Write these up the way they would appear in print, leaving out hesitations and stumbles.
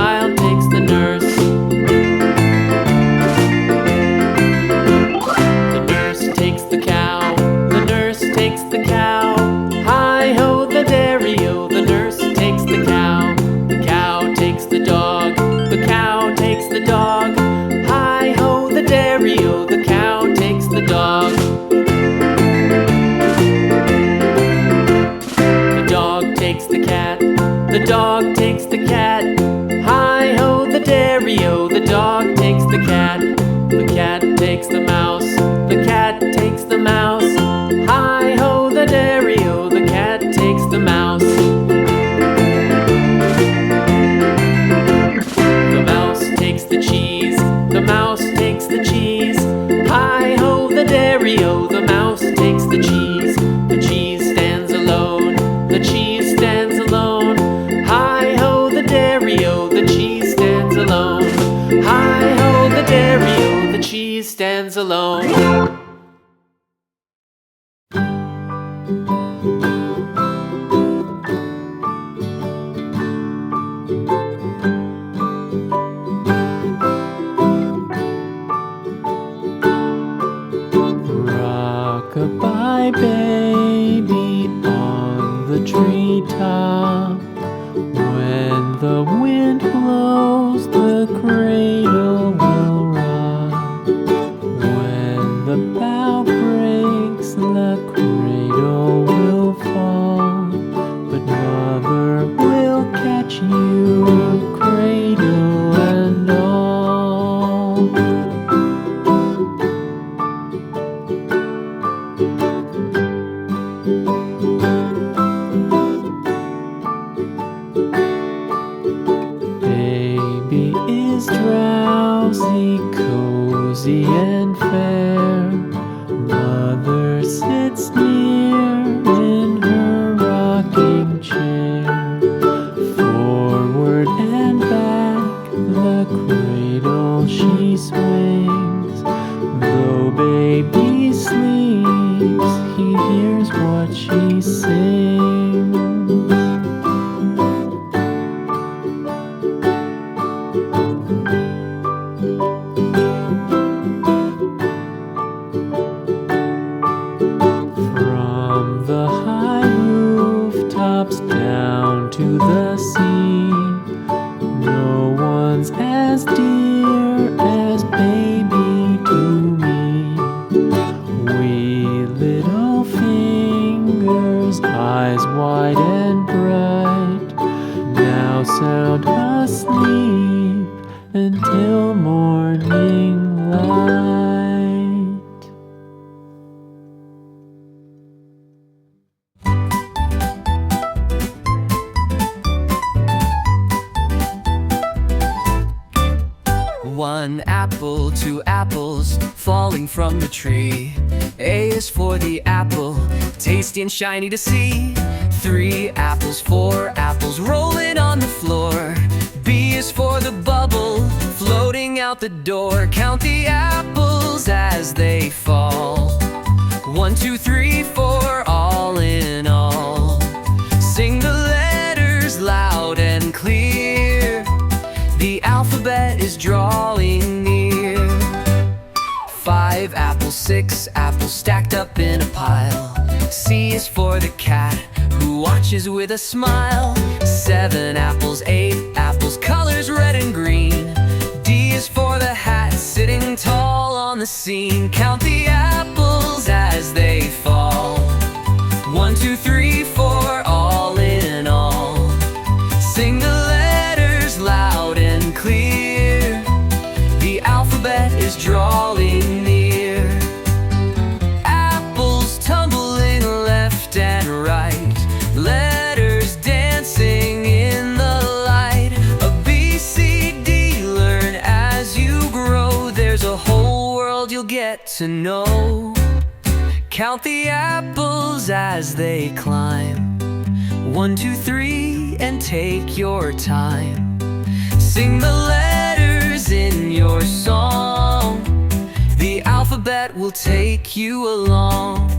child takes the nurse. The nurse takes the cow. The nurse takes the cow. Hi-ho the dairy-o, the nurse takes the cow. The cow takes the dog. The cow takes the dog. Hi-ho the dairy-o, the cow takes the dog. The dog takes the cat. The dog takes the cat. Hi-ho the dairy-o, the dog takes the cat. The cat takes the mouse. The cat takes the mouse. Hi-ho the dairy-o, the cat takes the mouse. The mouse takes the cheese. The mouse takes the cheese. Hi-ho the dairy-o, the mouse takes the cheese. The cheese stands alone. The cheese stands alone. Hi-ho the dairy-o, the cheese stands alone. Hi-ho the dairy-o, the cheese stands alone. Rock-a-bye baby on the treetop. When the wind blows, the cradle will rock. When the bough breaks, the cradle will fall. But mother will catch you, cradle and all. Baby is drowsy, cozy and fair. Mother sits near in her rocking chair. Forward and back, the cradle she swings. Though baby sleeps, he hears what she sings. From the high rooftops down to the sea, no one's as dear as baby to me. Wee little fingers, eyes wide and bright, now sound asleep until morning light. One apple, two apples falling from the tree. A is for the apple, tasty and shiny to see. 3 apples, 4 apples rolling on the floor. B is for the bubble floating out the door. Count the apples as they fall. 1, 2, 3, 4, all in all. Sing the letters loud and clear. The alphabet is drawing near. 5 apples, 6 apples stacked up in a pile. C is for the cat who watches with a smile. 7 apples, 8 apples, colors red and green. D is for the hat sitting tall on the scene. Count the apples as they fall. 1, 2, 3, 4, all in all. Sing the letters loud and clear. The alphabet is drawing near. Apples tumbling left and right, letters dancing in the light. A B, C, D, learn as you grow. There's a whole world you'll get to know. Count the apples as they climb. 1, 2, 3, and take your time. Sing the letters in your song. The alphabet will take you along.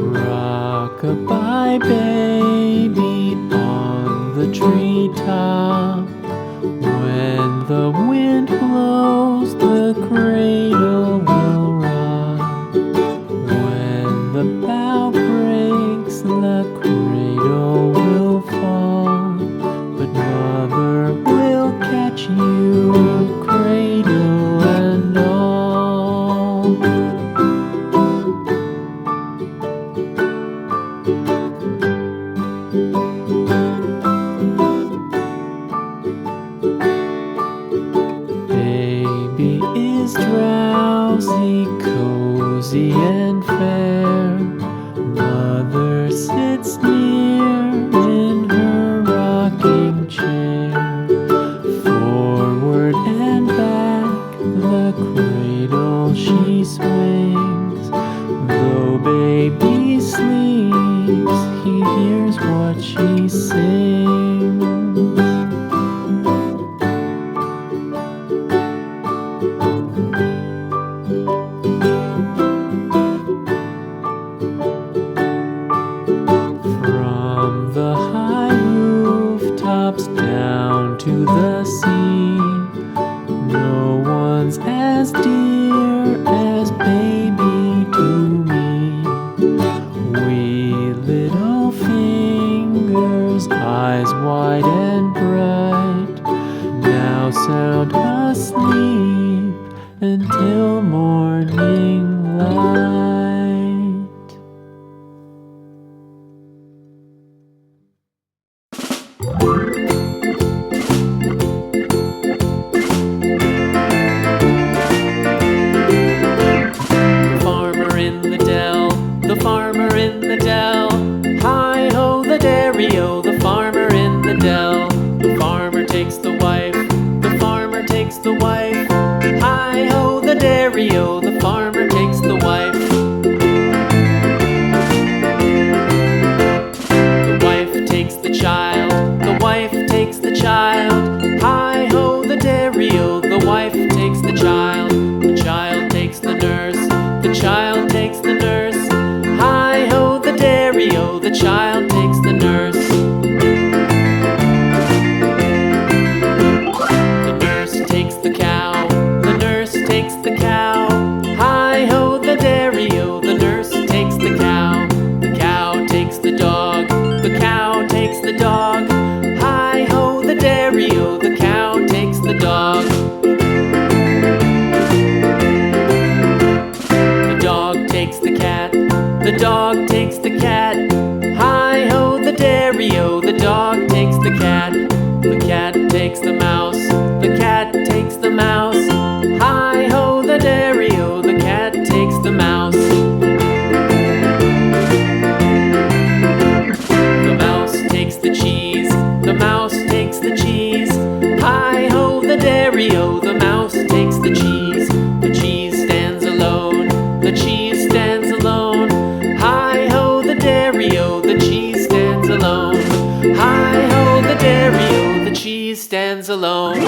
Rock-a-bye baby on the treetop. When the wind blows, the cradle will rock. When the bough breaks, the cradle will fall. But mother will catch you, cradle and all. Baby is drowsy, cozy and fair. Mother sits near in her rocking chair. Forward and back, the cradle she swings. Though baby sleeps, he hears what she sings. From the high rooftops down to the sea, no one's as dear as baby to me. Wee little fingers, eyes wide and bright, now sound asleep until morning light. The farmer in the dell, hi-ho the dairy-o, the farmer in the dell. The farmer takes the wife, the farmer takes the wife, hi-ho the dairy-o, the farmer takes the wife. The wife takes the child, the wife takes the child, hi-ho the dairy-o, the wife takes the child takes the nurse, the child takes the nurse, hi-ho the dairy-o, the child takes the nurse. The nurse takes the cow, the nurse takes the cow, hi-ho the dairy-o, the nurse takes the cow. The cow takes the dog, the cow takes the dog, hi-ho the dairy-o, the cow takes the dog. The dog takes the cat, hi-ho the dairy-o, the dog takes the cat. The cat takes the mouse, the cat takes the mouse, hi-ho the dairy-o, the cat takes the mouse. The mouse takes the cheese, the mouse takes the cheese, hi-ho the dairy-o, the mouse takes the cheese. The cheese stands alone, the cheese stands alone, hi-ho the dairy-o, the cheese stands alone, hi-ho the dairy-o, the cheese stands alone.